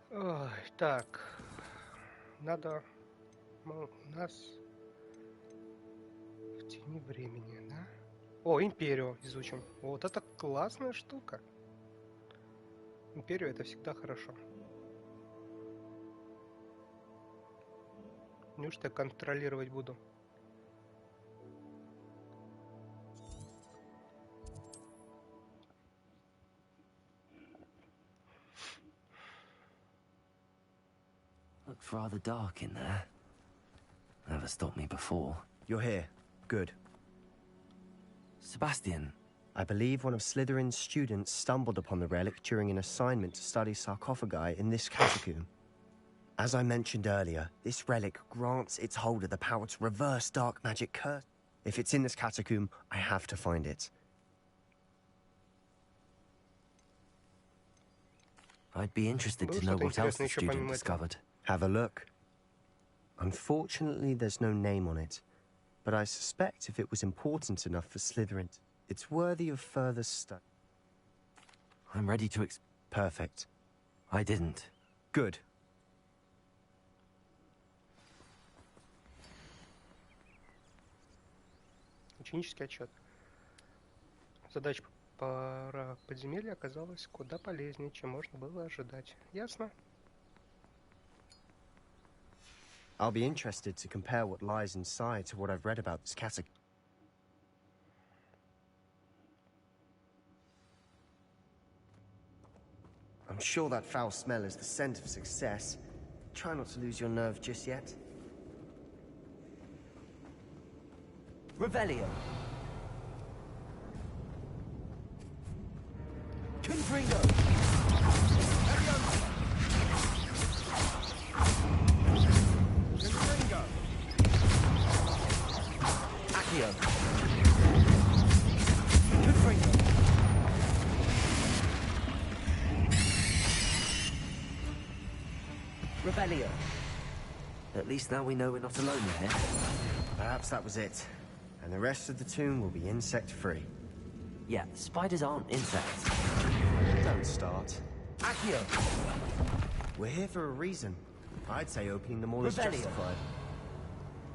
Ой, так, надо у нас в тени времени, да? О, Империо изучим. Вот это классная штука. Империо это всегда хорошо. Неужто я контролировать буду? Looks rather dark in there. Never stopped me before. You're here. Good. Sebastian. I believe one of Slytherin's students stumbled upon the relic during an assignment to study sarcophagi in this catacomb. As I mentioned earlier, this relic grants its holder the power to reverse dark magic curse. If it's in this catacomb, I have to find it. I'd be interested to know what else the student discovered. Have a look. Unfortunately, there's no name on it, but I suspect if it was important enough for Slytherin, it's worthy of further study. I'm ready to Perfect. I didn't. Good. Ученический отчет. Задача по подземелью оказалась куда полезнее, чем можно было ожидать. Ясно? I'll be interested to compare what lies inside to what I've read about this catacomb. I'm sure that foul smell is the scent of success. Try not to lose your nerve just yet. Revelio. Confringo. Confringo. Accio. Confringo. Revelio. At least now we know we're not alone here. Perhaps that was it. And the rest of the tomb will be insect-free. Yeah, spiders aren't insects. Don't start. Accio. We're here for a reason. I'd say opening them all is Revelio. justified.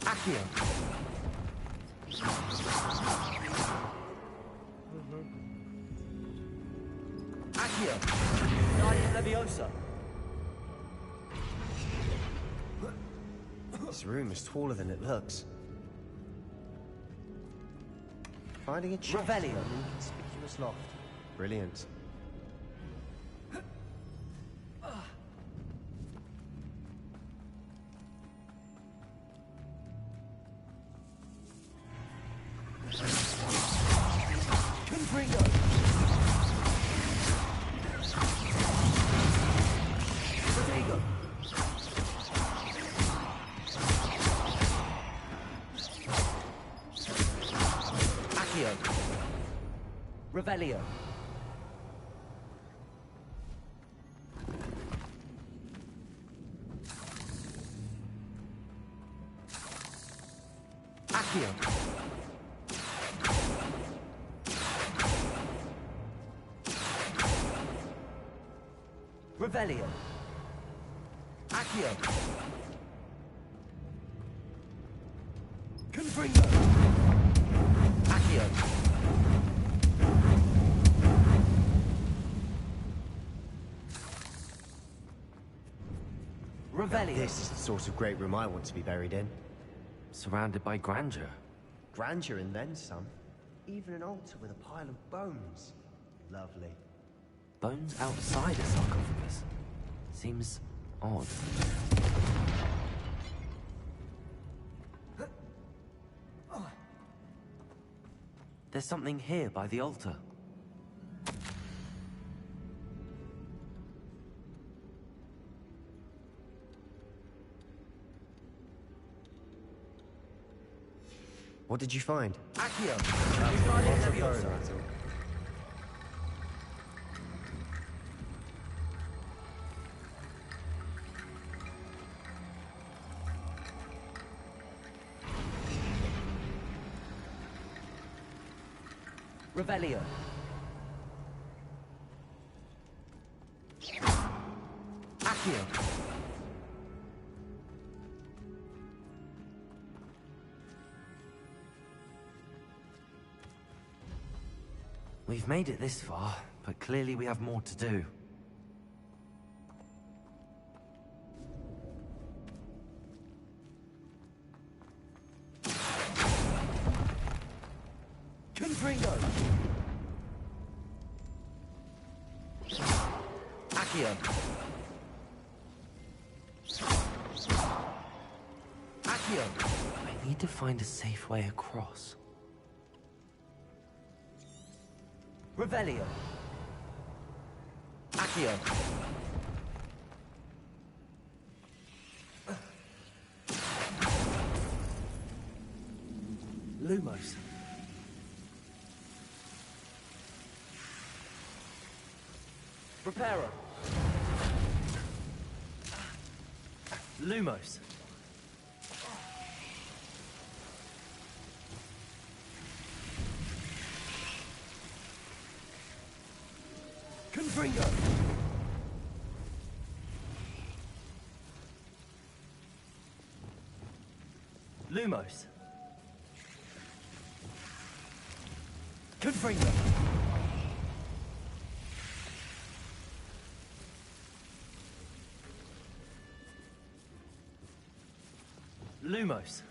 Accio. Accio. Guardian Leviosa. This room is taller than it looks. Finding a chest in Revelio. an inconspicuous loft. Brilliant. Confringo. Protego. Accio. Revelio. Accio. Revelio. Accio. Confringo. Accio. Revelio. This is the sort of great room I want to be buried in. Surrounded by grandeur. Grandeur and then some. Even an altar with a pile of bones. Lovely. Bones outside a sarcophagus. Seems odd. There's something here by the altar. What did you find? Accio. Revelio. Accio. We've made it this far, but clearly we have more to do. Confringo! Accio! Accio! I need to find a safe way across. Revelio! Accio! Lumos. Reparo. Lumos. Confringo. Lumos. Confringo. Lumos.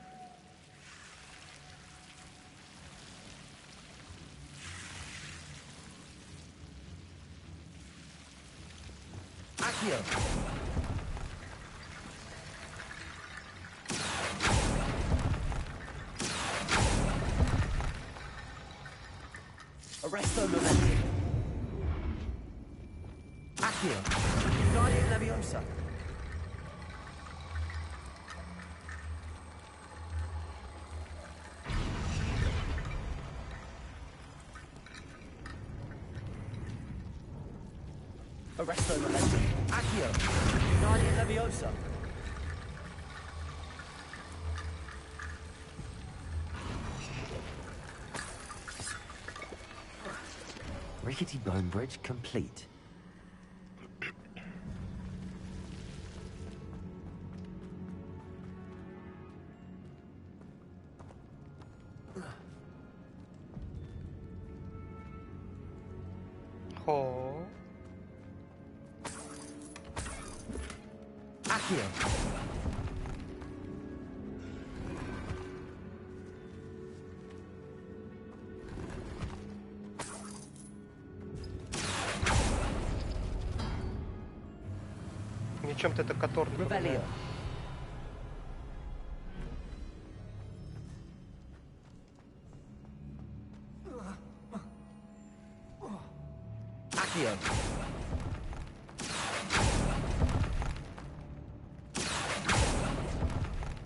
Accio. Arresto Momenti. Accio. Guardian Leviosa. Arresto Momenti. Accio. Guardian Leviosa. Rickety bone bridge complete. Ho. Accio. Мне чем-то это Котор напоминает. Revelio. Accio.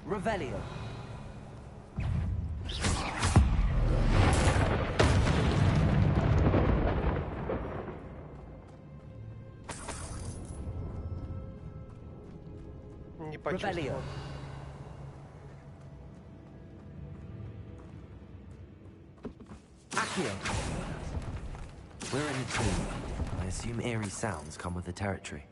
Revelio. Не почувствовал. Accio. We're in a tomb. I assume eerie sounds come with the territory.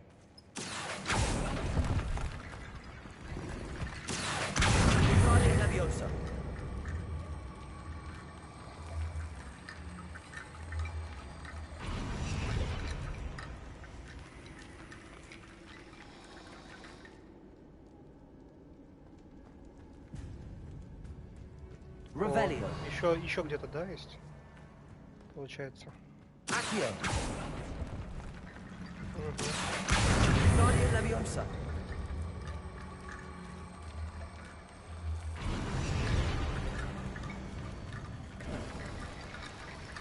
Guardian Leviosa. Revelio. Еще где-то, да, есть? Получается. Accio. Guardian Leviosa.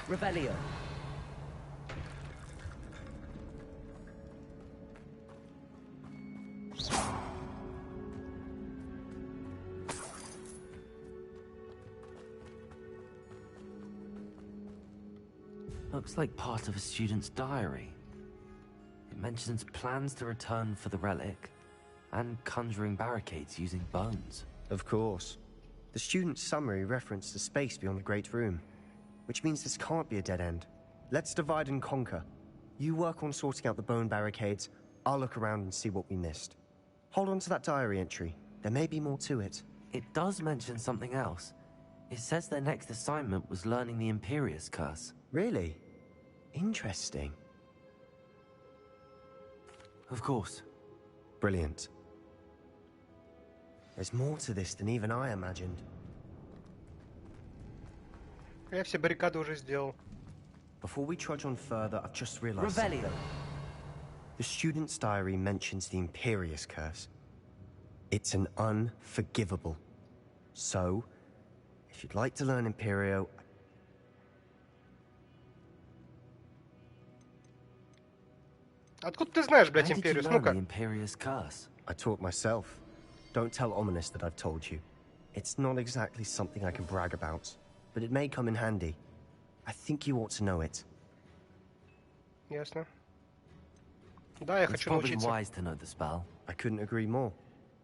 Revelio. Looks like part of a student's diary. It mentions plans to return for the relic and conjuring barricades using bones. Of course. The student's summary referenced the space beyond the Great Room, which means this can't be a dead end. Let's divide and conquer. You work on sorting out the bone barricades, I'll look around and see what we missed. Hold on to that diary entry. There may be more to it. It does mention something else. It says their next assignment was learning the Imperius curse. Really? Interesting. Of course. Brilliant. There's more to this than even I imagined. Я все баррикады уже сделал. Before we trudge on further, I've just realized Revelio. something. The student's diary mentions the Imperius curse. It's an unforgivable. So, if you'd like to learn Imperio... Откуда ты знаешь, блядь, How did you Империус? learn the Ну-ка. Imperius curse? I taught myself. Don't tell Ominous that I've told you. It's not exactly something I can brag about, but it may come in handy. I think you ought to know it. Ясно. Да, я It's хочу probably научиться. wise to know the spell. I couldn't agree more.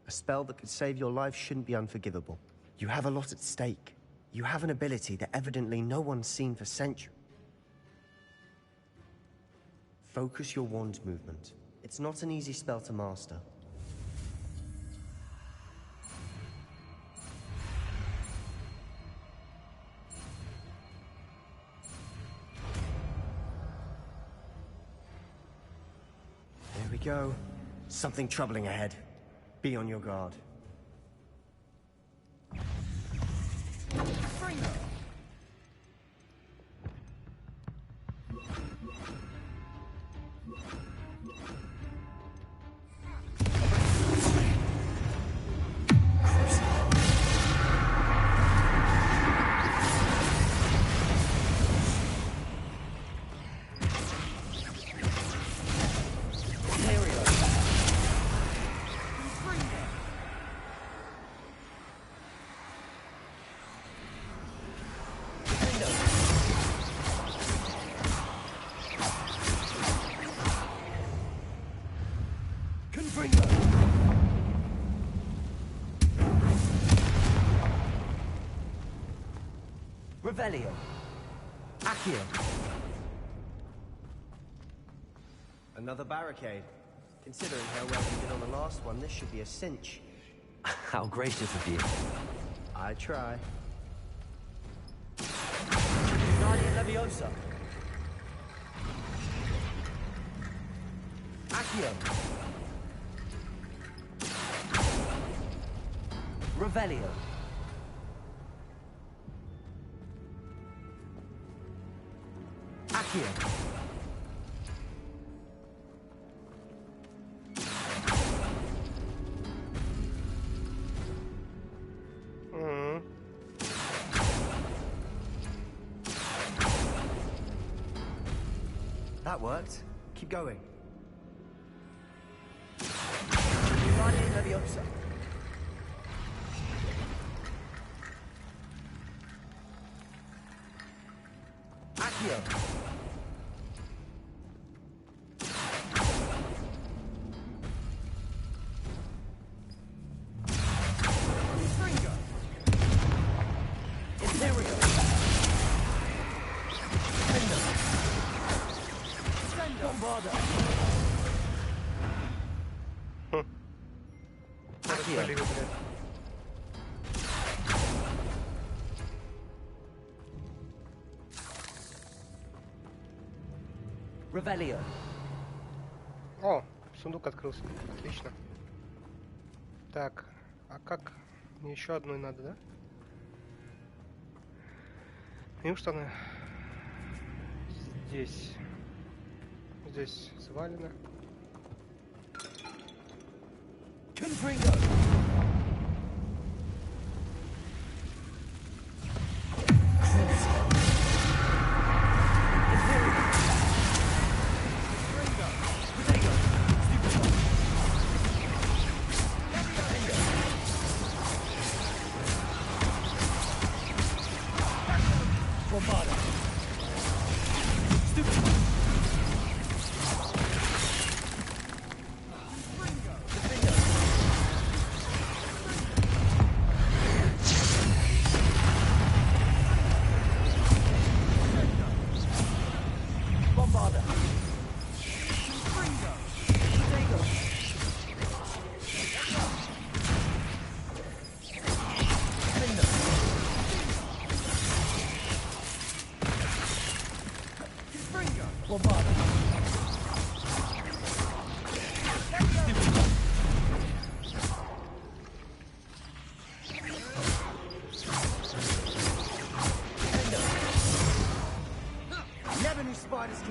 A spell that could save your life shouldn't be unforgivable. You have a lot at stake. You have an ability that evidently no one's seen for centuries. Focus your wand movement. It's not an easy spell to master. Here we go. Something troubling ahead. Be on your guard. Revelio. Accio. Another barricade. Considering how well you did on the last one, this should be a cinch. How gracious of you. I try. Guardian Leviosa. Accio. Revelio. Accio. That worked. Keep going. Guardian Leviosa. Accio. Распылили, блядь. Revelio. О, сундук открылся. Отлично. Так, а как? Мне еще одной надо, да? Неужто она здесь? Здесь свалено. Confringo.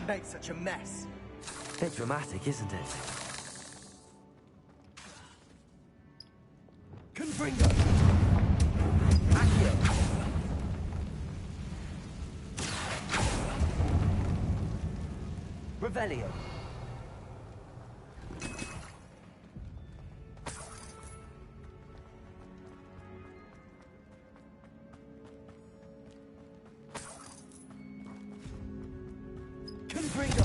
make such a mess? Bit dramatic, isn't it? Confringo! Accio! Revelio. Confringo!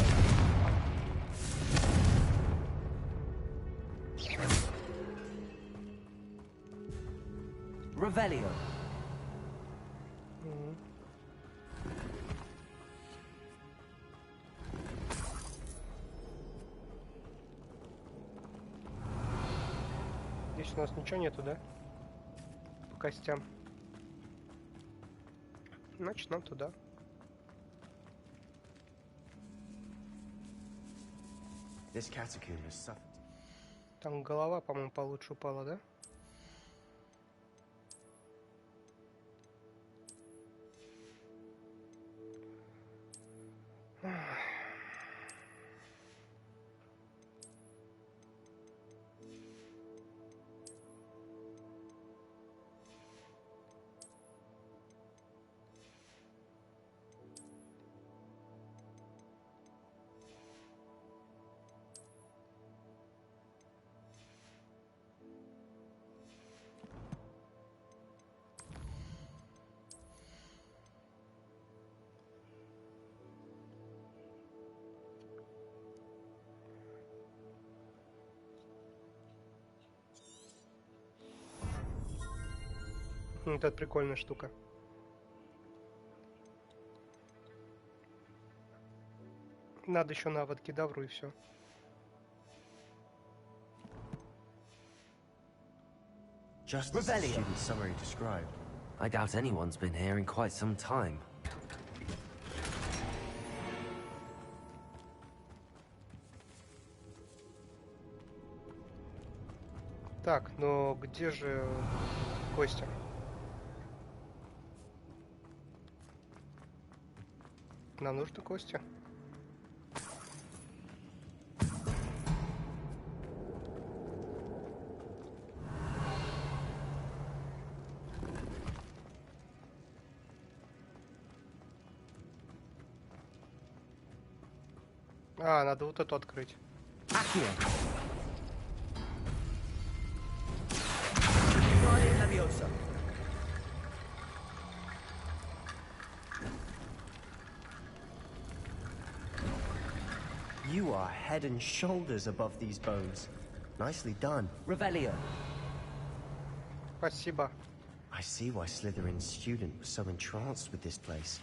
Revelio. Здесь у нас ничего нету, да? По костям. Значит, нам туда. This catacomb has suffered. Там голова, по-моему, получше упала, да? Вот это прикольная штука. Надо еще навод кедавру и все. Just as the student summary described. I doubt anyone's been here in quite some time. Так, но где же Костя? Нам нужно Костя. А, надо вот эту открыть. You are head and shoulders above these bones. Nicely done. Revelio. Спасибо. I see why Slytherin's student was so entranced with this place.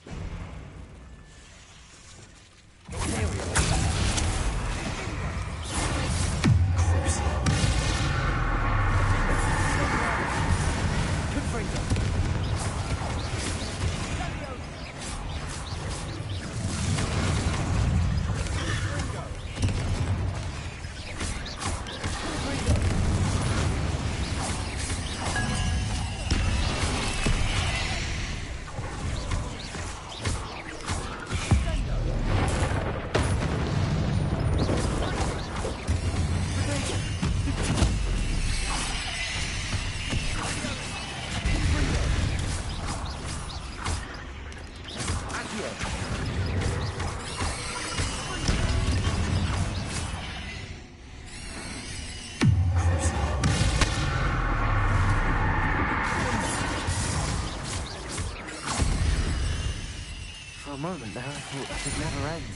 For a moment there, I thought that would never end.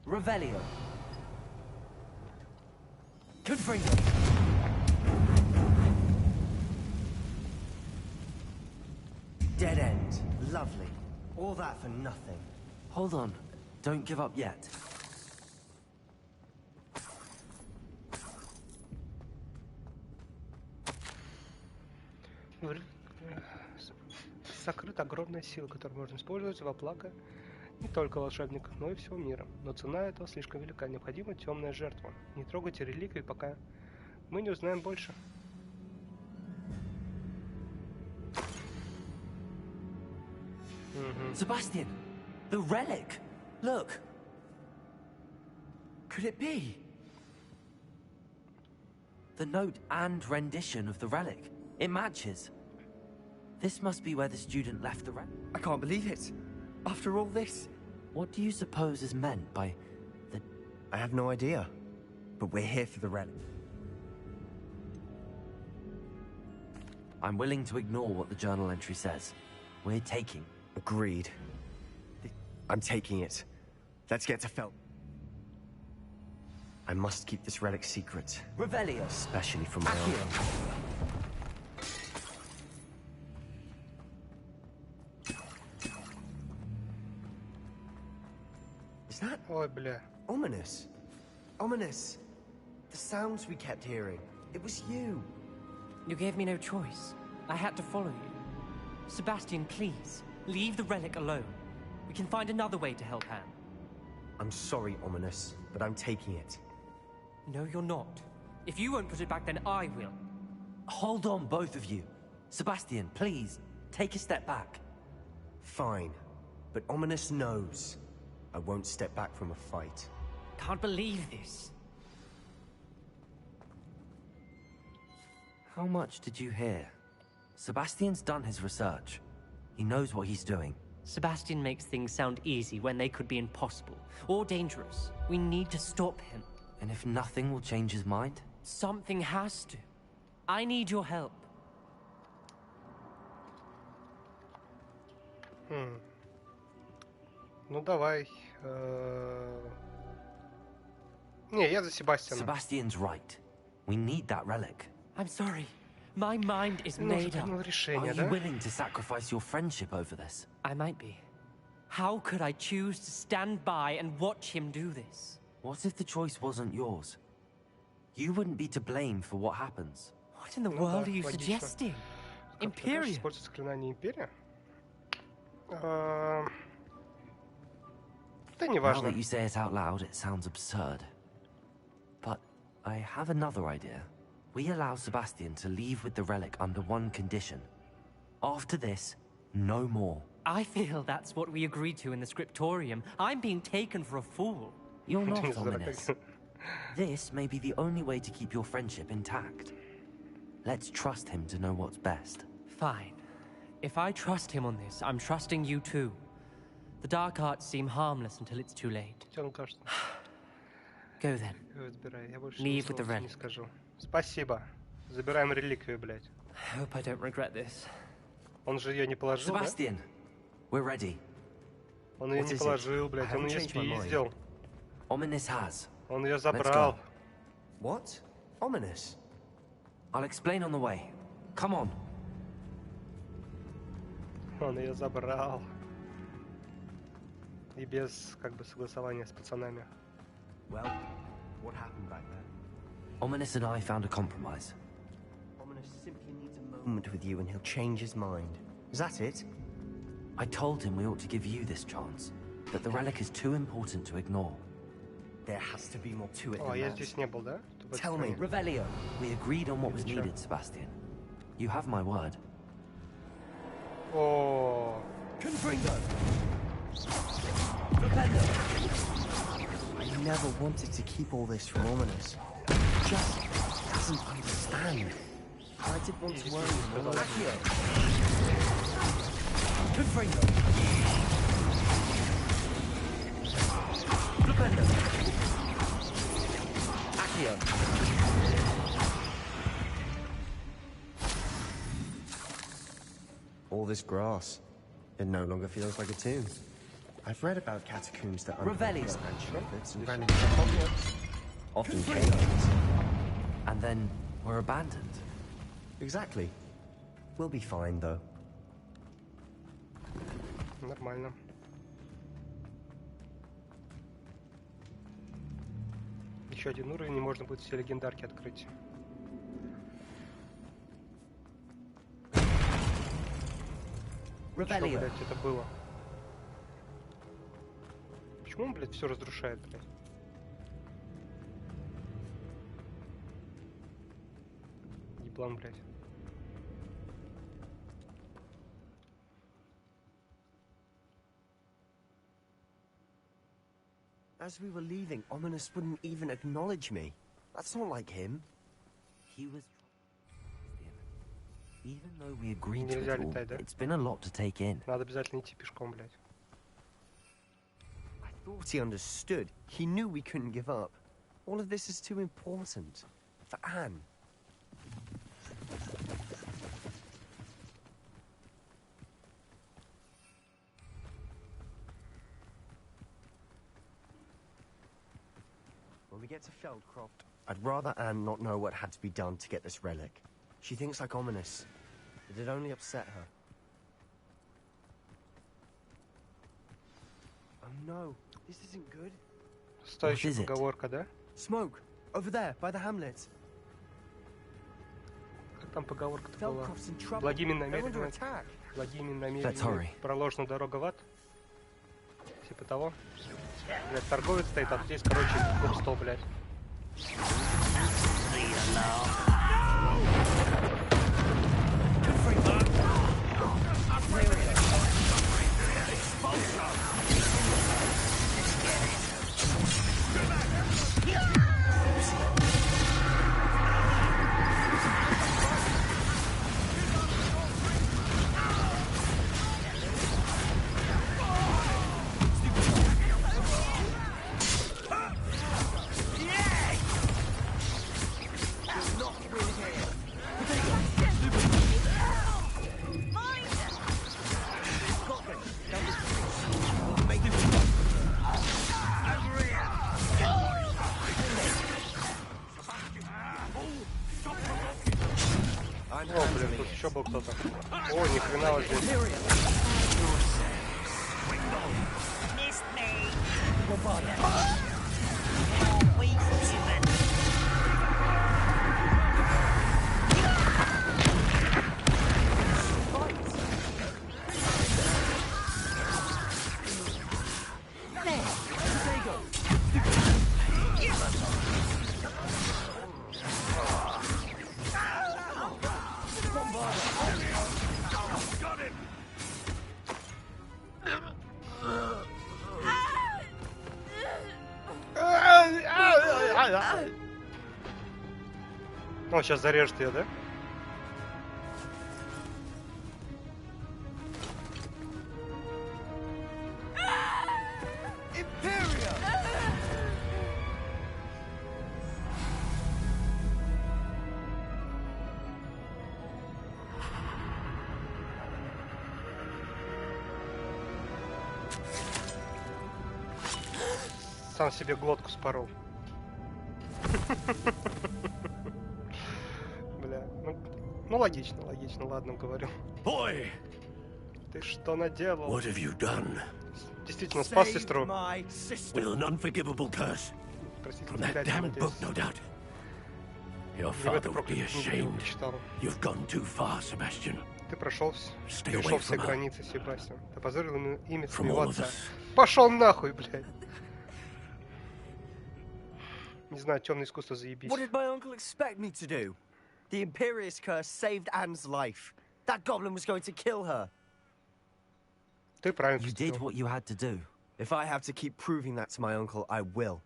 Revelio. Confringo. Dead end. Lovely. All that for nothing. Hold on. Don't give up yet. Сокрыта огромная сила, которую можно использовать во благо Не только волшебник, но и всего мира. Но цена этого слишком велика. Необходима темная жертва. Не трогайте реликвии, пока мы не узнаем больше. Sebastian, the relic. Look. Could it be? The note and rendition of the relic. It matches. This must be where the student left the relic. I can't believe it. After all this. What do you suppose is meant by the... I have no idea. But we're here for the relic. I'm willing to ignore what the journal entry says. We're taking. Agreed. I'm taking it. Let's get to Fel. I must keep this relic secret. Revelio. Especially from my own. Is that Ой, бля. ominous? Ominous. The sounds we kept hearing. It was you. You gave me no choice. I had to follow you. Sebastian, please, leave the relic alone. We can find another way to help Anne. I'm sorry, Ominous, but I'm taking it. No, you're not. If you won't put it back, then I will. Hold on, both of you. Sebastian, please, take a step back. Fine. But Ominous knows. I won't step back from a fight. Can't believe this. How much did you hear? Sebastian's done his research. He knows what he's doing. Sebastian makes things sound easy when they could be impossible or dangerous. We need to stop him. And if nothing will change his mind? Something has to. I need your help. Ну давай. Не, я за Себастьяна. Sebastian's right. We need that relic. I'm sorry. My mind is made up. Are решение, you да? willing to sacrifice your friendship over this? I might be. How could I choose to stand by and watch him do this? What if the choice wasn't yours? You wouldn't be to blame for what happens. What in the Ну world да, are you логично. suggesting? Как ты Imperium. скажешь, используется заклинание Империя? Да Now неважно. that you say it out loud, it sounds absurd. But I have another idea. We allow Sebastian to leave with the relic under one condition. After this, no more. I feel that's what we agreed to in the scriptorium. I'm being taken for a fool. You're not Ты не ominous. знаю. This may be the only way to keep your friendship intact. Let's trust him to know what's best. Fine. If I trust him on this, I'm trusting you too. The dark arts seem harmless until it's too late. Тебе он кажется. Go then. Забирай, я больше Leave ни with the слова не relic. скажу. Спасибо. Забираем реликвию, блядь. I hope I don't regret this. Он же ее не положил, да? Sebastian, we're ready. Он ее What не is it? положил, блядь. I Он haven't ее changed my mind. спиздил. Ominous has. Он ее go. забрал. What? Ominous? I'll explain on the way. Come on. Он ее забрал. И без, как бы, согласования с пацанами. Well, what happened back then? Ominous and I found a compromise. Ominous simply needs a moment with you and he'll change his mind. Is that it? I told him we ought to give you this chance, that the relic is too important to ignore. There has to be more to it О, than я that. здесь не был, да? Тут в этой Tell me. стране. Revelio. We agreed on what was Sure. needed, Sebastian. You have my word. О, Confringo! I never wanted to keep all this from Ominous. He just doesn't understand. I did want to worry him more. Accio! Confringo! Flipendo! Accio! All this grass. It no longer feels like a tomb. I've read about catacombs that Revelio. and shepherds and ran into Hogwarts. Often chaos. And then we're abandoned. Exactly. We'll be fine, though. нормально. Еще один уровень, и можно будет все легендарки открыть. Что, Revelio. блядь, это было? Почему он, блядь, все разрушает, блядь? Еблан, блядь. As we were leaving, Ominous wouldn't even acknowledge me. That's not like him. He was... Even though we agreed to Нельзя it all, летать, да? it's been a lot to take in. Надо обязательно идти пешком, блядь. I thought he understood. He knew we couldn't give up. All of this is too important. For Anne. When we get to Feldcroft, I'd rather Anne not know what had to be done to get this relic. She thinks like Ominous. It'd only upset her. Oh no, this isn't good. Стоящая is it? поговорка, да? Smoke! Over there, by the hamlet. Как там поговорка-то была? Feldcroft's in trouble. Благими They're under намерениями, attack. благими Let's hurry. намерениями проложена дорога в ад. Типа того. Блядь, торговец стоит, а тут есть, короче, гоп-стол, блядь. О, блин, тут еще был кто-то. О, ни хрена вот здесь. О, сейчас зарежет ее, да? Сам себе глотку спорол. Бля, ну логично, ладно, говорю. Boy, Ты что наделал? what have you done? Действительно, спас сестру. My sister. With an unforgivable curse Простите, from that блядь, damn надеюсь. book, no doubt. Your Не в эту father would be проклятую книгу ashamed. читал. You've gone too far, Sebastian. Ты прошел, Stay перешел away все from her. границы, Себастьян. Ты позорил имя From своего all of отца. us. Пошел нахуй, блядь. Не знаю, темное искусство заебись. What did my uncle expect me to do? The Imperious curse saved Anne's life. That goblin was going to kill her. Ты правильно You did поступил. what you had to do. If I have to keep proving that to my uncle, I will.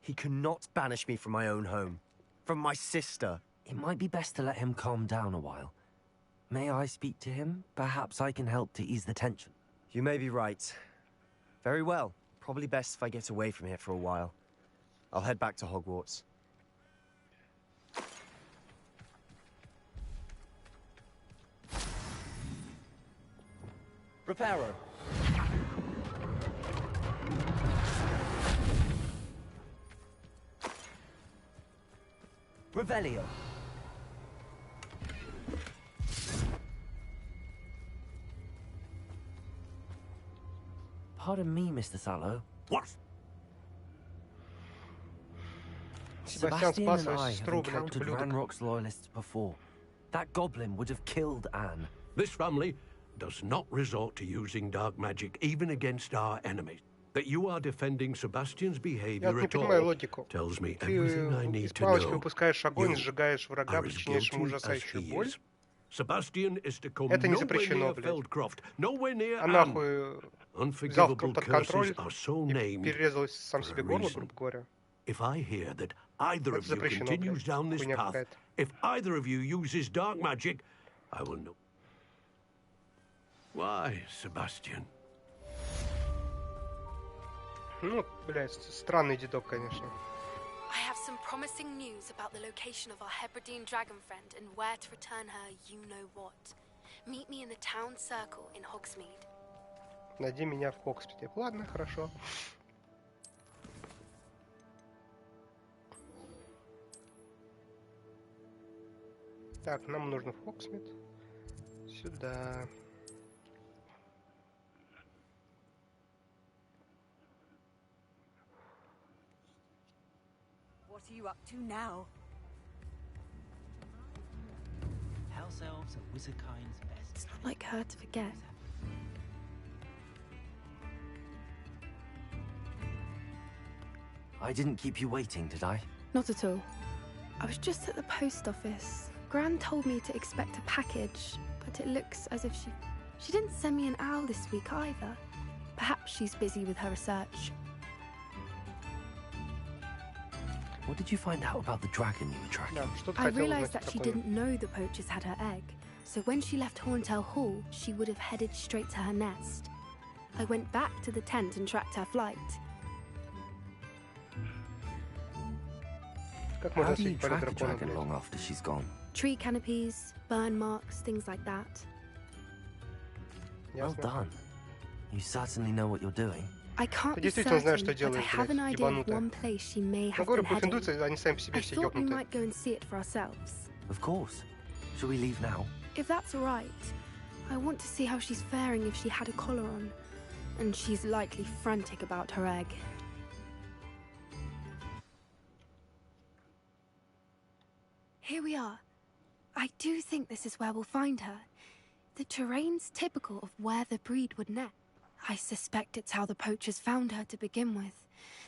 He cannot banish me from my own home. From my sister. It might be best to let him calm down a while. May I speak to him? Perhaps I can help to ease the tension. You may be right. Very well. Probably best if I get away from here for a while. I'll head back to Hogwarts. Reparo. Revelio. Pardon me, Mr. Sallow. What? Себастьян Sebastian спас and свою I have сестру, блядь, encountered ублюдок. Ranrock's loyalists before. That goblin would have killed Anne. This family does not resort to using dark magic even against our enemies. That you are defending Sebastian's Я behavior не at понимаю all логику. tells me Ты everything I need из to палочки know. выпускаешь огонь, You сжигаешь врага, are as причиняешь ему guilty as ужасающую he боль. is. Sebastian is to come Это не nowhere запрещено, near блядь. Feldcroft, nowhere near А Anne. нахуй взял Unforgivable под curses контроль are so и named перерезал сам for себе a горло, reason. грубо говоря. If I hear that either Это of you запрещено, continues блядь. down this Хуйня path, какая-то. if either of you uses dark magic, I will know. Why, Sebastian? Ну, блядь, странный дедок, конечно. I have some promising news about the location of our Hebridean dragon friend and where to return her you-know-what. Meet me in the town circle in Hogsmeade. Найди меня в Хоксмите. Ладно, хорошо. Так, нам нужно в Хоксмит. Сюда. What are you up to now? House elves are wizardkind's best. It's not like her to forget. I didn't keep you waiting, did I? Not at all. I was just at the post office. Gran told me to expect a package, but it looks as if she didn't send me an owl this week either. Perhaps she's busy with her research. What did you find out about the dragon you were tracking? Да, что ты I хотела realized узнать that she такое? didn't know the poachers had her egg, so when she left Horntail Hall, she would have headed straight to her nest. I went back to the tent and tracked her flight. Как How можно do you съесть полет track a дракона, dragon блядь? long after she's gone? Tree canopies, burn marks, things like that. Well Ясно. done. You certainly know what you're doing. I can't Ты be действительно certain, знаешь, что but I делаешь, have an блядь, idea of ебанутая. one place she may Ну, have говорю, been heading. пуффиндуйцы, они сами по себе I все thought we ёбнутые. might go and see it for ourselves. Of course. Shall we leave now? If that's all right, I want to see how she's faring if she had a collar on. And she's likely frantic about her egg. Here we are. I do think this is where we'll find her. The terrain's typical of where the breed would nest. I suspect it's how the poachers found her to begin with.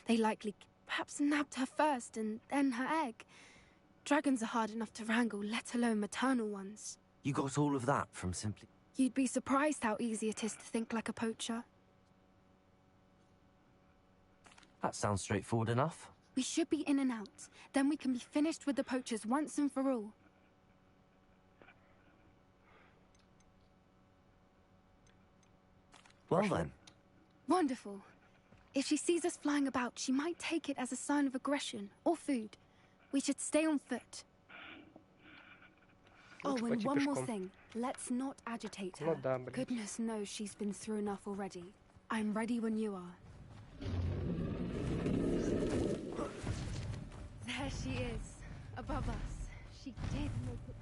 They likely perhaps nabbed her first and then her egg. Dragons are hard enough to wrangle, let alone maternal ones. You got all of that from simply... You'd be surprised how easy it is to think like a poacher. That sounds straightforward enough. We should be in and out. Then we can be finished with the poachers once and for all. Well then. Wonderful. If she sees us flying about, she might take it as a sign of aggression or food. We should stay on foot. Oh, Лучше and пойти one more пешком. thing. Let's not agitate her. Ну да, блядь. Goodness knows she's been through enough already. I'm ready when you are. There she is, above us. She did make it.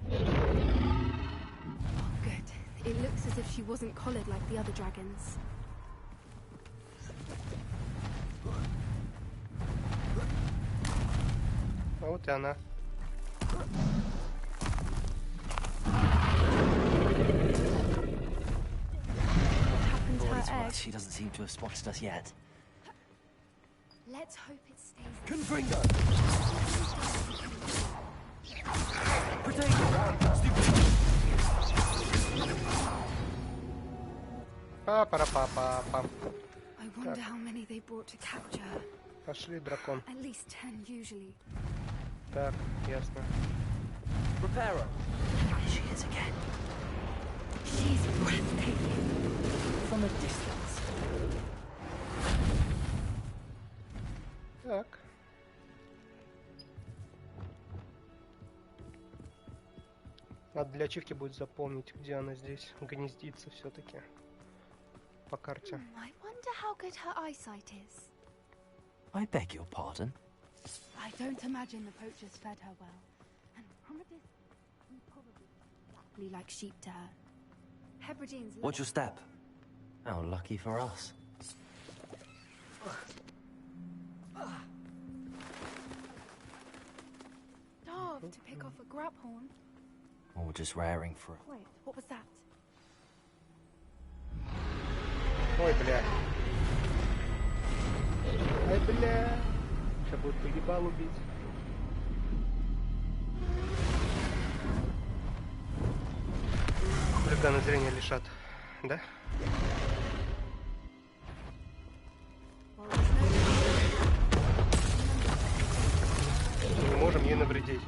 Oh, good. It looks as if she wasn't collared like the other dragons. А вот и она. What happened to For what her it's egg? worth, she doesn't seem to have spotted us yet. Let's hope it stays. Confringo! Па-пара-па-па-пам. I wonder how many they brought to capture her. Пошли, дракон. At least 10 usually. Так, ясно. Reparo. There she is again. She's breathtaking. From a distance. Так. Надо для ачивки будет запомнить, где она здесь гнездится все-таки. По карте. I wonder how good her eyesight is. I beg your pardon. I don't imagine the poachers fed her well. And from a distance, we probably exactly like sheep to her. Hebrideans Watch your step. How lucky for us. starved to pick off a grab horn. Or just raring for it. Wait, what was that? Ой, бля. Ай, бля. Сейчас будет по ебалу бить. Хулиганы зрения лишат, да? Не можем ей навредить.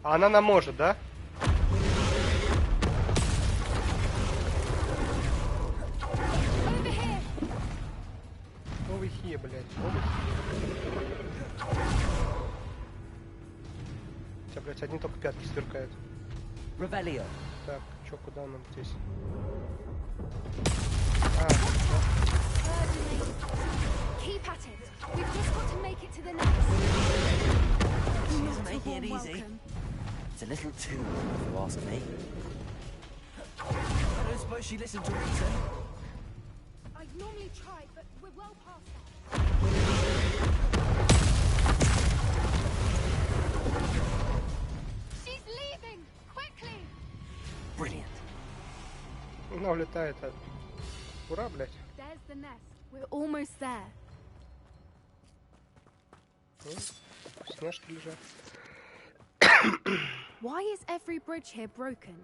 А она нам может, да? Over here, блядь. Хотя, блядь, одни только пятки сверкают. Revelio. Так, чё, куда нам здесь? Keep at it. We've just got to make it to the next. She's making it easy. It's a little too, if you ask me. I don't suppose she listened to reason. I'd normally try, but we're well past that. She's leaving! Quickly! Brilliant. Она улетает. Ура, блядь. There's the nest. We're almost there. Вкусняшки лежат. Why is every bridge here broken?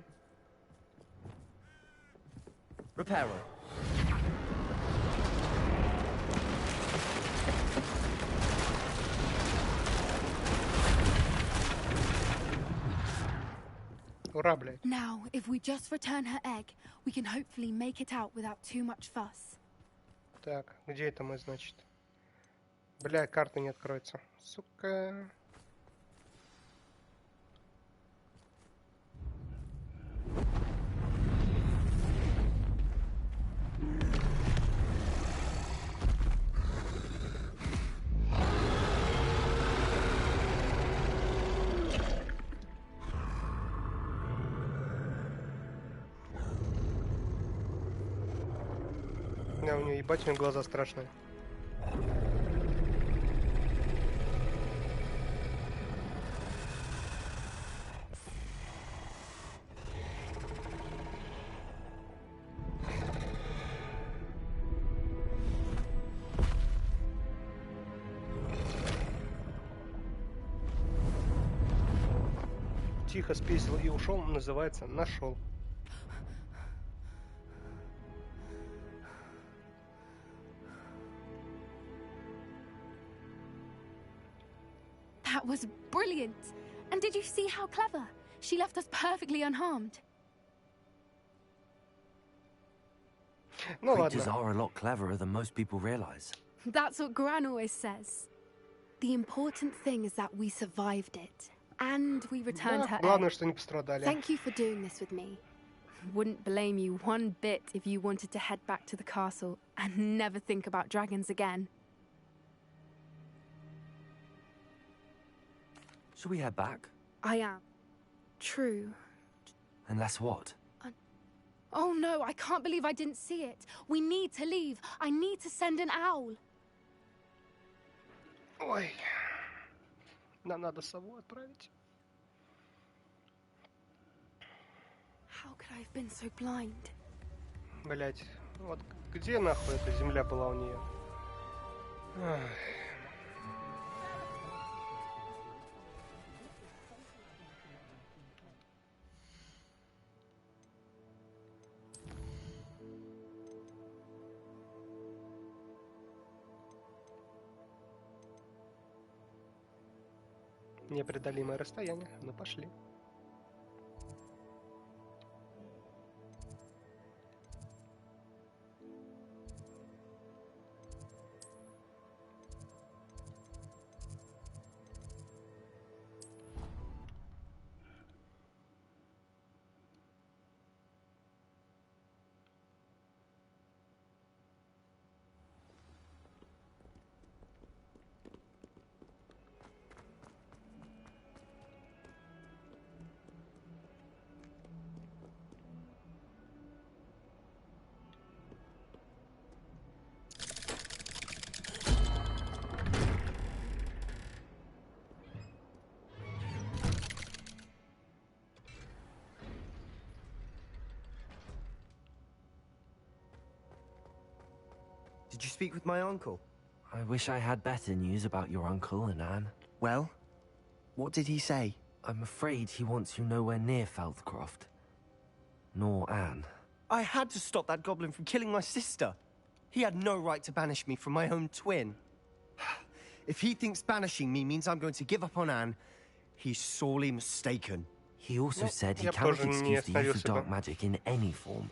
Reparo. Ура, блядь. Now, if we just return her egg, we can hopefully make it out without too much fuss. Так, где это мы, значит? Бля, карта не откроется. Сука. Да, у нее ебать, у нее глаза страшные. Тихо спесил и ушел, называется нашел. That was brilliant! And did you see how clever? She left us perfectly unharmed. Ну Creatures ладно. are a lot cleverer than most people realize. That's what Gran always says. The important thing is that we survived it. And we returned Да, her главное, egg. что не пострадали. Thank you for doing this with me. Wouldn't blame you one bit if you wanted to head back to the castle and never think about dragons again. Shall we head back? I am. True. Unless what? Oh no, I can't believe I didn't see it. We need to leave. I need to send an owl. Ой. Нам надо сову отправить. How could I have been so blind? Блять, вот где нахуй эта земля была у нее? Ах. Непреодолимое расстояние. Ну пошли. Did you speak with my uncle? I wish I had better news about your uncle and Anne. Well, what did he say? I'm afraid he wants you nowhere near Feldcroft. Nor Anne. I had to stop that goblin from killing my sister. He had no right to banish me from my own twin. If he thinks banishing me means I'm going to give up on Anne, he's sorely mistaken. He also said he я cannot тоже не excuse the use of остановился dark бы. magic in any form.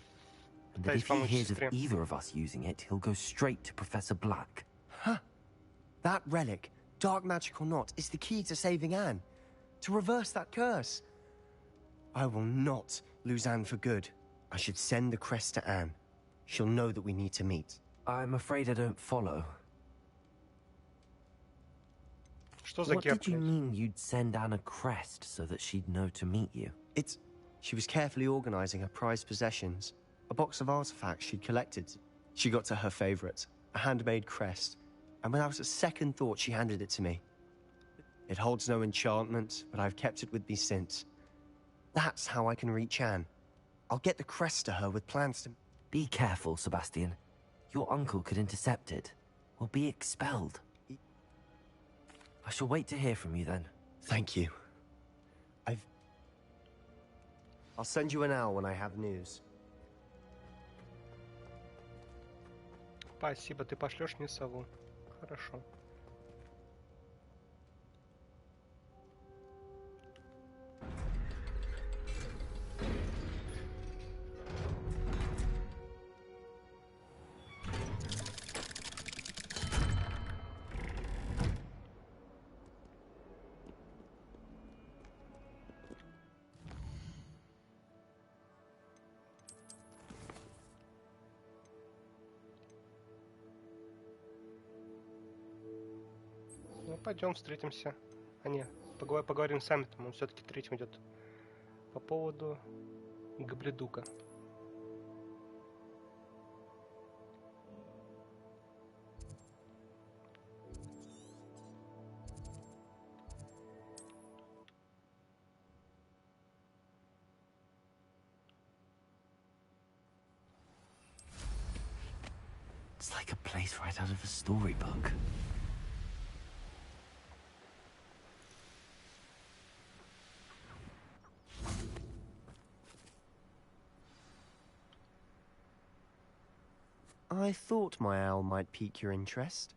And that Пытаюсь if he помочь hears of сестре. either of us using it, he'll go straight to Professor Black. That relic, dark magic or not, is the key to saving Anne. To reverse that curse. I will not lose Anne for good. I should send the crest to Anne. She'll know that we need to meet. I'm afraid I don't follow. Что за What did you герб? mean you'd send Anne a crest so that she'd know to meet you? She was carefully organizing her prized possessions. A box of artifacts she'd collected. She got to her favorite, a handmade crest, and without a second thought she handed it to me. It holds no enchantment, but I've kept it with me since. That's how I can reach Anne. I'll get the crest to her with plans to... Be careful, Sebastian. Your uncle could intercept it, or be expelled. I shall wait to hear from you then. Thank you. I'll send you an owl when I have news. Спасибо, ты пошлешь мне сову. Хорошо. Ну, пойдем встретимся. А не, поговорим с Эмметом, он все-таки третьим идет. По поводу Габлидука. It's like a place right out of a storybook. I thought my owl might pique your interest.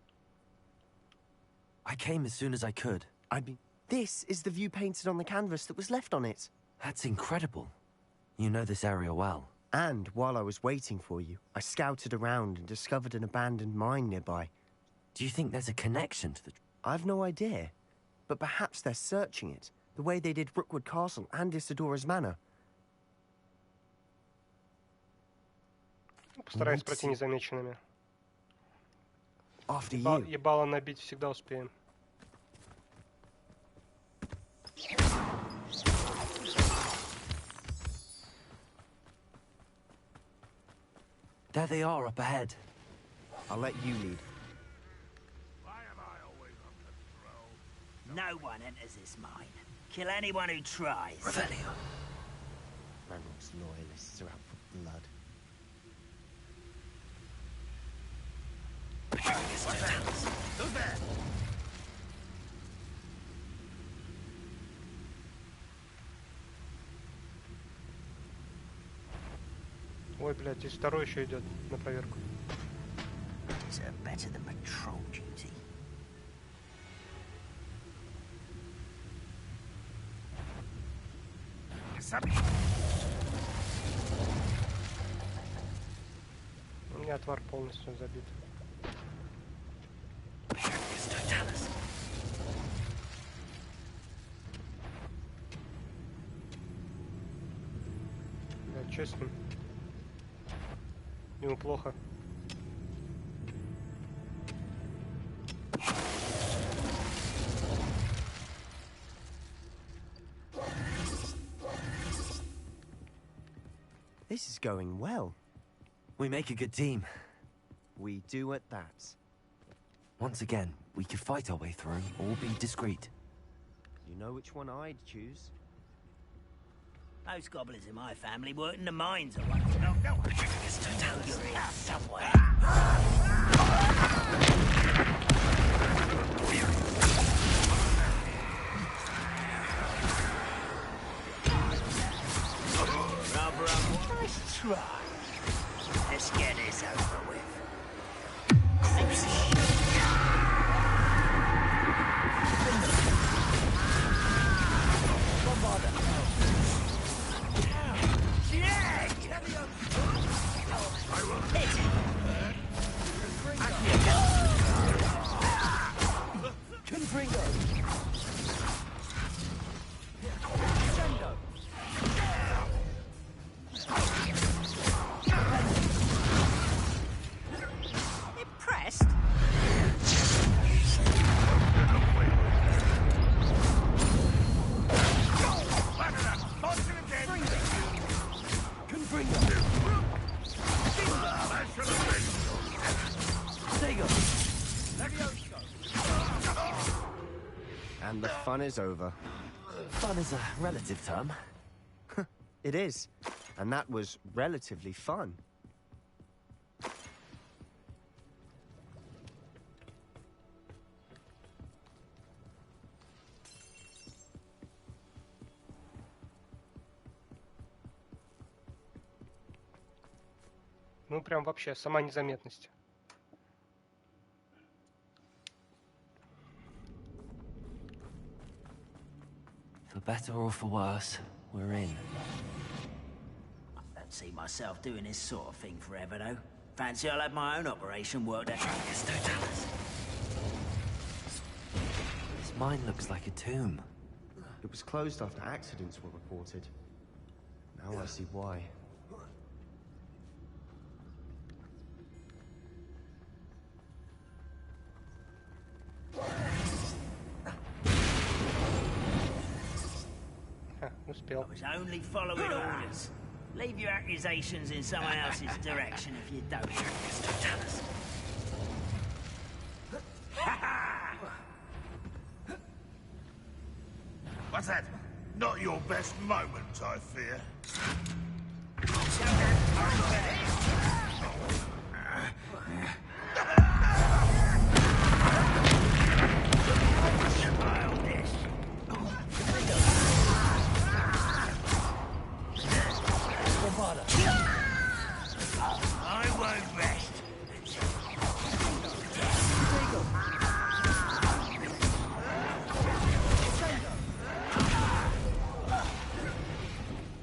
I came as soon as I could. This is the view painted on the canvas that was left on it. That's incredible. You know this area well. And while I was waiting for you, I scouted around and discovered an abandoned mine nearby. Do you think there's a connection to the... I've no idea, but perhaps they're searching it, the way they did Rookwood Castle and Isidora's Manor. Постараемся пройти незамеченными. After you. Ебало набить всегда успеем. There they are up ahead. I'll let you lead. No one enters this mine. Kill anyone who tries. Revelio. Ranrock's loyalists are out for blood. Who's there? Ой, блядь, здесь второй еще идет на проверку. Is it better than patrol duty? У меня отвар полностью забит. Блядь, что с ним? Ему плохо. This is going well. We make a good team. We do at that. Once again, we could fight our way through or be discreet. You know which one I'd choose? Those goblins in my family work in the mines or what? No, no. You're in somewhere. Nice try. Let's get this over with. And the fun is over. Fun is a relative term. It is. And that was relatively fun. Ну, прям вообще, сама незаметность. For better or for worse, we're in. I don't see myself doing this sort of thing forever, though. Fancy I'll have my own operation worked out. This mine looks like a tomb. It was closed after accidents were reported. Now I see why. Успел. I was only following orders. Leave your accusations in someone else's direction if you don't. Tell us. What's that? Not your best moment, I fear.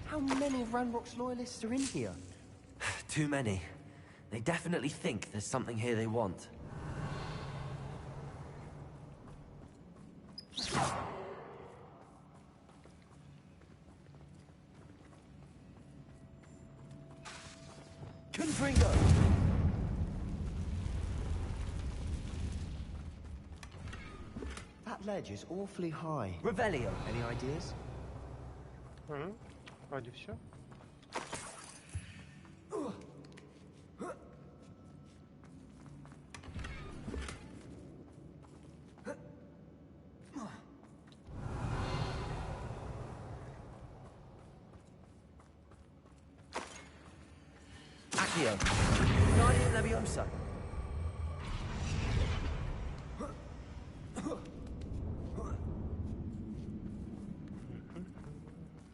How many of Ranrock's loyalists are in here? Too many. They definitely think there's something here they want. Confringo! That ledge is awfully high. Revelio. Any ideas? Вроде все. Accio. Guardian Leviosa.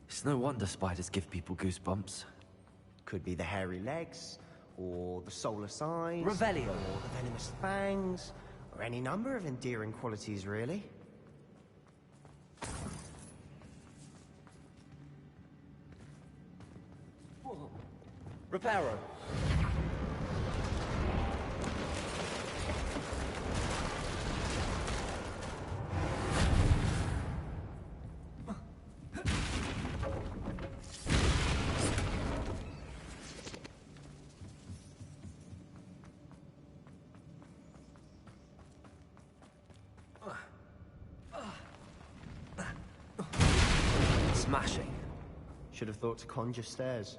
It's no wonder spiders give people goosebumps. Could be the hairy legs, or the solar signs, Revelio. or the venomous fangs, or any number of endearing qualities, really. Reparo. Smashing. Should have thought to conjure stairs.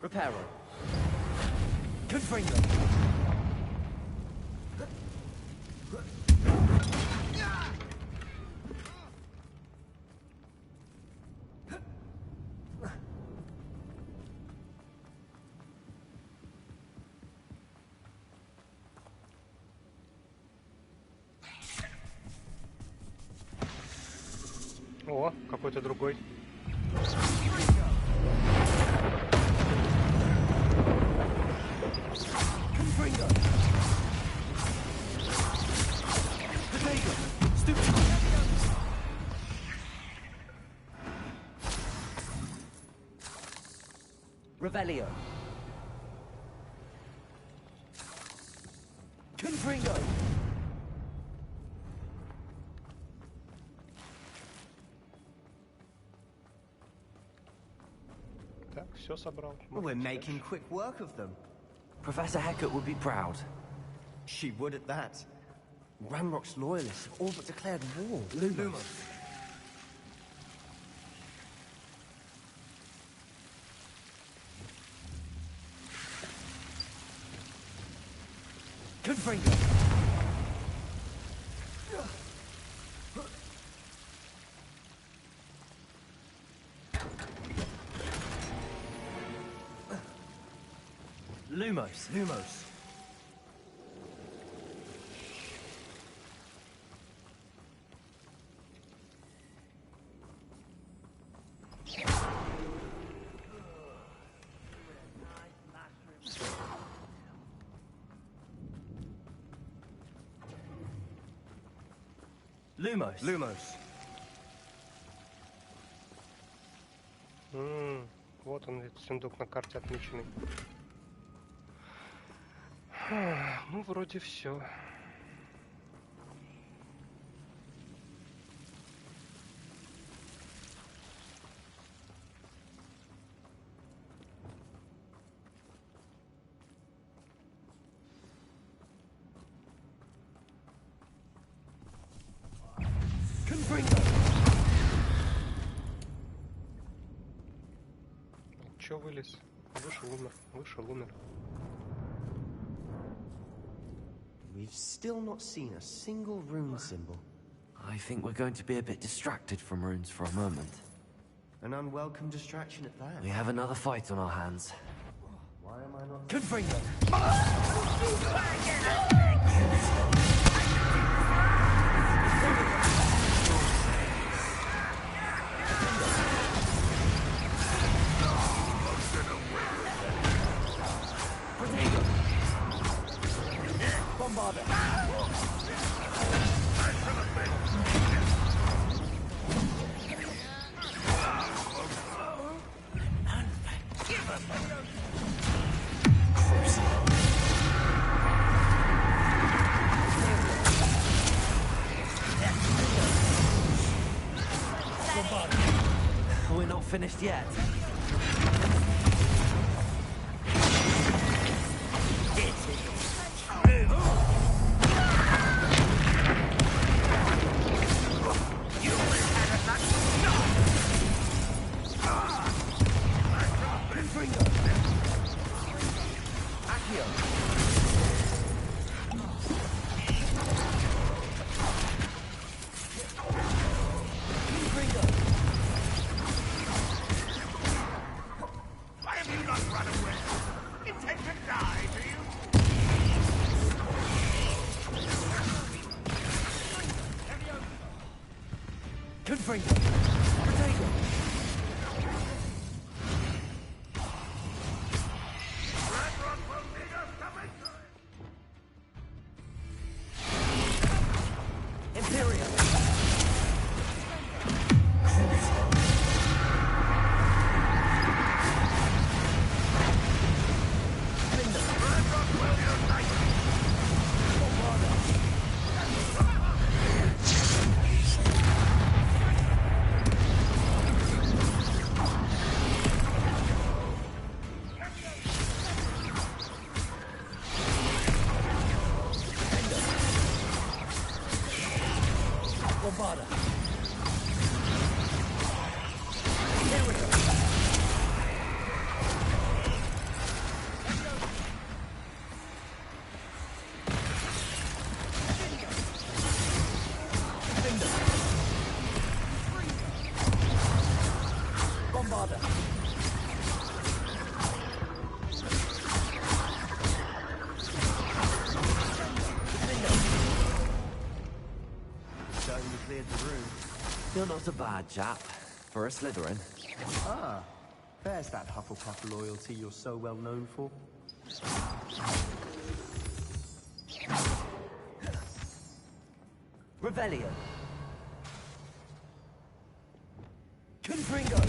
Reparo. Confringo. О, какой-то другой. Revelio. Confringo. Так, все собрал. Well, we're Можно making дальше. quick work of them. Professor Hecat would be proud. She would at that. Ranrock's loyalists have all but declared war. Lumos. Confringo. Lumos. Lumos. Lumos. Lumos. Вот он, этот сундук на карте отмеченный. Ну, вроде все. Чё вылез? Вышел, умер. Вышел, умер. We've still not seen a single rune symbol. I think we're going to be a bit distracted from runes for a moment. An unwelcome distraction at that. We have another fight on our hands. Why am I not... Confringo. We're not finished yet. Why have you not run away? Intend to die, do you? Confringo. Protego. Ranrock will need us to make Imperio. Bombarda. Here we go. Bombarda. Certainly cleared the room. You're not a bad chap for a Slytherin. Ah, there's that Hufflepuff loyalty you're so well known for. Revelio. Confringo.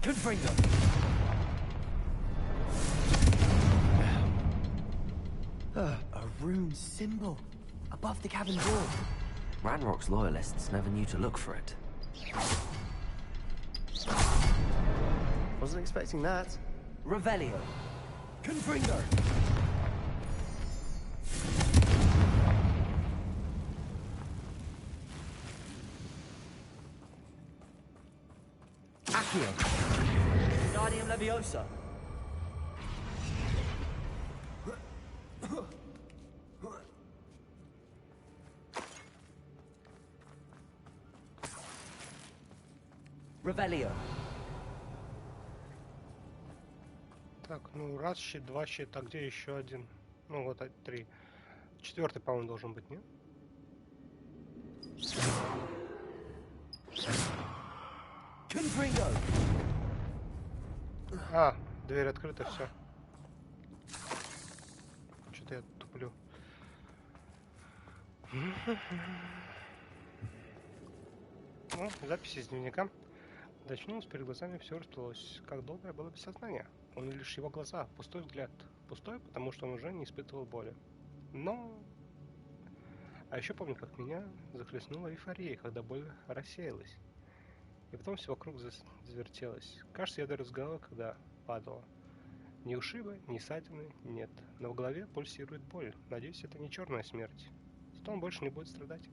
Confringo. A rune symbol above the cabin door. Ranrock's loyalists never knew to look for it. Wasn't expecting that. Revelio. Confringo. Accio. Guardium Leviosa. Revelio. Так, ну раз щит, два щита, а где еще один? Ну вот 3. 4-й, по-моему, должен быть, нет? Confringo. А, дверь открыта, все. Что-то я туплю. Ну, записи из дневника. Очнулся, перед глазами все расплылось. Как долго я был без сознания. Он лишь его глаза, пустой взгляд. Пустой, потому что он уже не испытывал боли. Но... А еще помню, как меня захлестнула эйфория, когда боль рассеялась. И потом все вокруг завертелось. Кажется, я даже с головы, когда падала. Ни ушиба, ни ссадины нет. Но в голове пульсирует боль. Надеюсь, это не черная смерть. Зато он больше не будет страдать.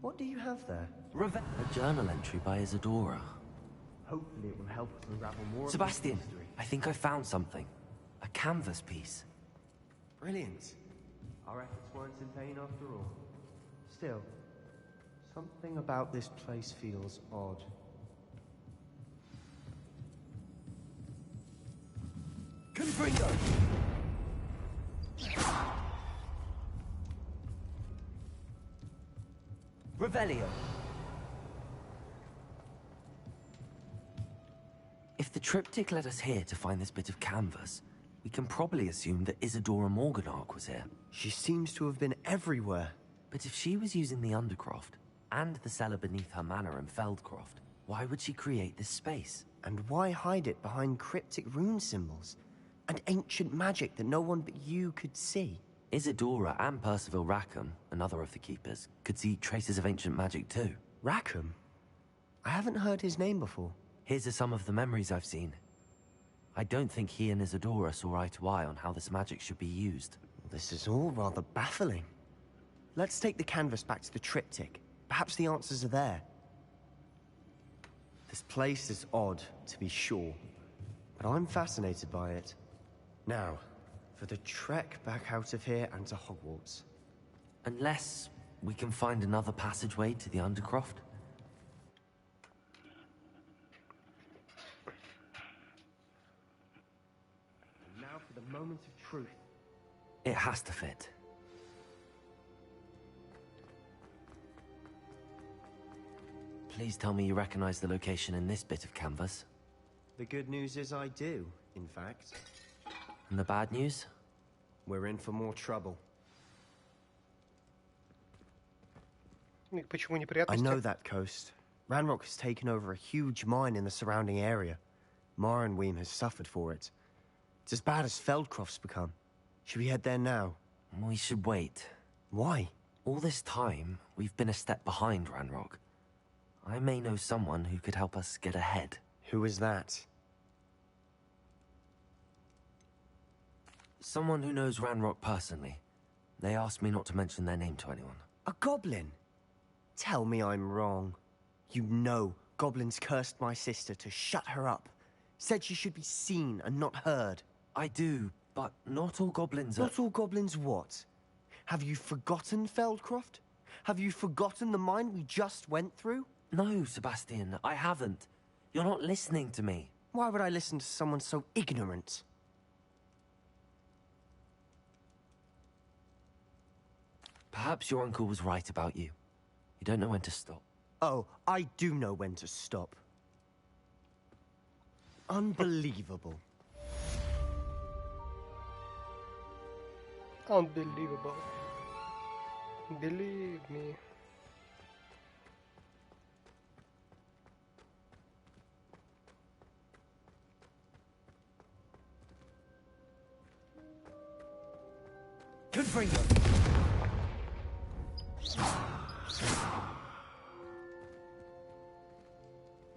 What do you have there? A journal entry by Isadora. Hopefully it will help us unravel more Sebastian, of this mystery. I think I found something. A canvas piece. Brilliant. Our efforts weren't in vain after all. Still, something about this place feels odd. Confringo. Revelio. If the triptych led us here to find this bit of canvas, we can probably assume that Isadora Morganark was here. She seems to have been everywhere. But if she was using the Undercroft, and the cellar beneath her manor in Feldcroft, why would she create this space? And why hide it behind cryptic rune symbols? And ancient magic that no one but you could see? Isadora and Percival Rackham, another of the Keepers, could see traces of ancient magic too. Rackham? I haven't heard his name before. Here's some of the memories I've seen. I don't think he and Isadora saw eye to eye on how this magic should be used. This is all rather baffling. Let's take the canvas back to the triptych. Perhaps the answers are there. This place is odd, to be sure, but I'm fascinated by it. Now, for the trek back out of here and to Hogwarts. Unless we can find another passageway to the Undercroft. And now for the moment of truth. It has to fit. Please tell me you recognize the location in this bit of canvas. The good news is I do, in fact. And the bad news? We're in for more trouble. Почему I неприятности? know that coast. Ranrock has taken over a huge mine in the surrounding area. Marrenweem has suffered for it. It's as bad as Feldcroft's become. Should we head there now? We should wait. Why? All this time, we've been a step behind Ranrock. I may know someone who could help us get ahead. Who is that? Someone who knows Ranrock personally. They asked me not to mention their name to anyone. A goblin? Tell me I'm wrong. You know goblins cursed my sister to shut her up. Said she should be seen and not heard. I do, but not all goblins are... Not all goblins what? Have you forgotten Feldcroft? Have you forgotten the mine we just went through? No, Sebastian, I haven't. You're not listening to me. Why would I listen to someone so ignorant? Perhaps your uncle was right about you. You don't know when to stop. Oh, I do know when to stop. Unbelievable. Unbelievable. Believe me. Confringo.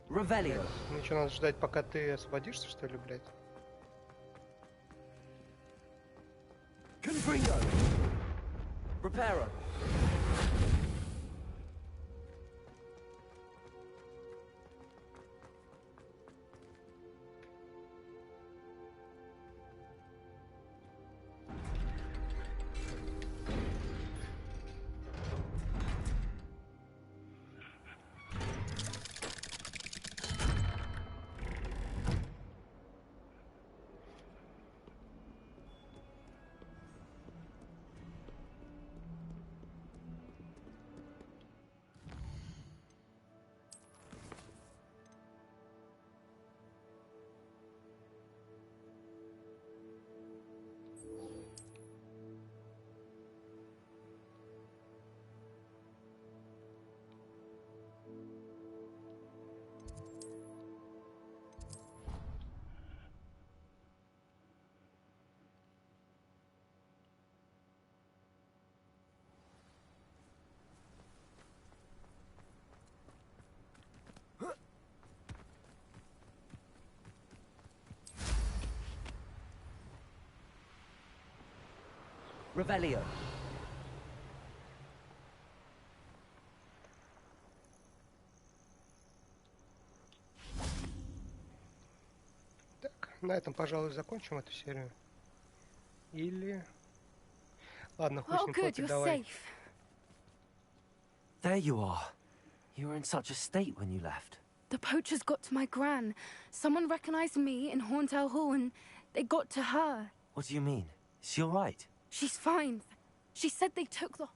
Revelio. Ну что, надо ждать, пока ты освободишься, что ли, блядь? Confringo. Reparo. Revelio. Так, на этом, пожалуй, закончим эту серию. Или... Ладно, хуй с ним, Поппи, давай. There you are. You were in such a state when you left. The poachers got to my gran. Someone recognized me in Horntail Hall and they got to her. What do you mean? Is she all right? She's fine. She said they took the...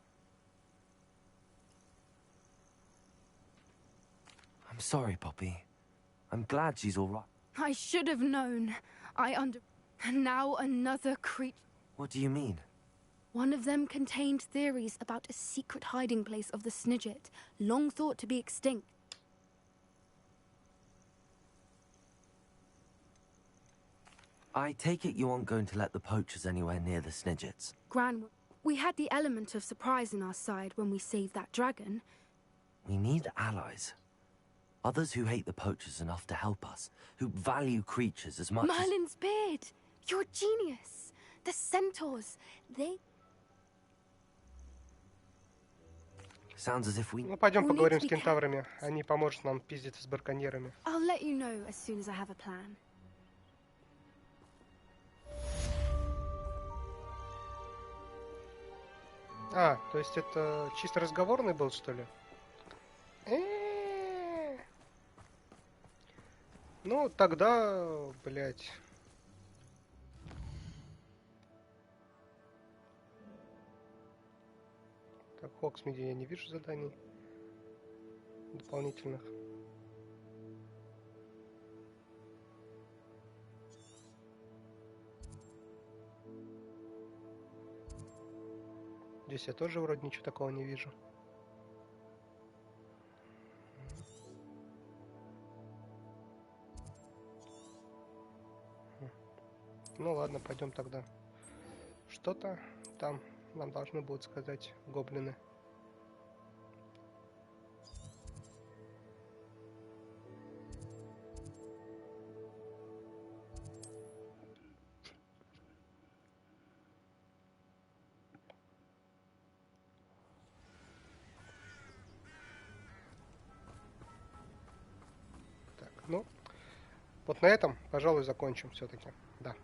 I'm sorry, Poppy. I'm glad she's all right. I should have known. And now another creature. What do you mean? One of them contained theories about a secret hiding place of the Snidget, long thought to be extinct. I take it you aren't going to let the poachers anywhere near the Snidgets. Gran, we had the element of surprise on our side when we saved that dragon. We need allies. Others who hate the poachers enough to help us, who value creatures as much Merlin's beard! You're a genius! The centaurs, they... Sounds as if we... Ну, пойдем поговорим с кентаврами. Они поможет нам пиздиться с браконьерами. I'll let you know as soon as I have a plan. А, то есть это чисто разговорный был, что ли? Ну, тогда, блядь. Так, в Хоксмиде я не вижу заданий дополнительных. Здесь я тоже вроде ничего такого не вижу. Ну ладно, пойдем тогда. Что-то там нам должны будут сказать гоблины. Так, ну, вот на этом, пожалуй, закончим все-таки. Да.